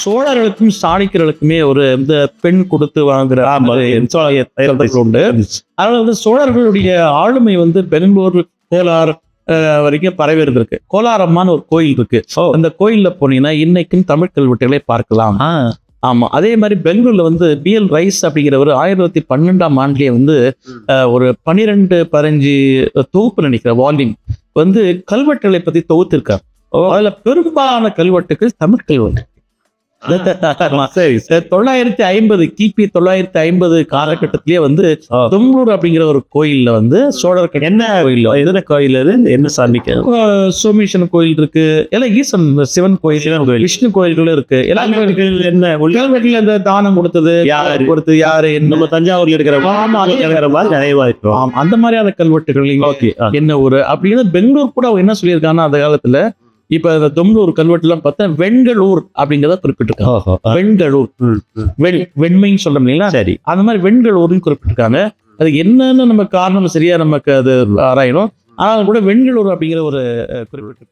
சோழர்களுக்கும் சாணிக்கர்களுக்குமே ஒரு இந்த பெண் கொடுத்து வாங்குற உண்டு. அதனால வந்து சோழர்களுடைய ஆளுமை வந்து பெங்களூர், கோலார் வரைக்கும் பரவி இருந்திருக்கு. கோலாரம்மான்னு ஒரு கோயில் இருக்கு. அந்த கோயில்ல போனீங்கன்னா இன்னைக்கும் தமிழ் கல்வெட்டுகளை பார்க்கலாம். ஆமா, அதே மாதிரி பெங்களூர்ல வந்து BL ரைஸ் அப்படிங்கிறவர் 1912ஆம் ஆண்டிலே வந்து ஒரு 12-15 தொகுப்பு நினைக்கிற வால்யூம் வந்து கல்வெட்டுகளை பத்தி தொகுத்திருக்கார். அதுல பெரும்பாலான கல்வெட்டுகள் தமிழ் கல்வெட்டு. 950 கிபி 950 காலகட்டத்திலேயே வந்து தொம்லூர் அப்படிங்கிற ஒரு கோயில்ல வந்து சோழர்கள் என்ன கோயில், எதுன கோயில், என்ன சாமிக்கு சோமேஸ்வரன் கோயில் இருக்கு, எல்லாம் ஈசன் சிவன் கோயில், விஷ்ணு கோயில்களும் இருக்கு. எல்லா கோயில்கள் என்ன கல்வெட்டுல இந்த தானம் கொடுத்தது யாரு நம்ம தஞ்சாவூர்ல இருக்கிற அந்த மாதிரியான கல்வெட்டுகள் என்ன ஊரு அப்படின்னு பெங்களூர் கூட அவங்க என்ன சொல்லியிருக்காங்கன்னா அந்த காலத்துல இப்ப இந்த தொம்லூர் கல்வெட்டு எல்லாம் பார்த்தா வெண்களூர் அப்படிங்கிறத குறிப்பிட்டிருக்காங்க. வெண்களூர் வெண்மைன்னு சொல்றோம் இல்லைங்களா, சரி, அந்த மாதிரி வெண்களூர்னு குறிப்பிட்டிருக்காங்க. அது என்னன்னு நம்ம காரணம் சரியா நமக்கு அது ஆராயணும். ஆனால் கூட வெண்களூர் அப்படிங்கிற ஒரு குறிப்பிட்டு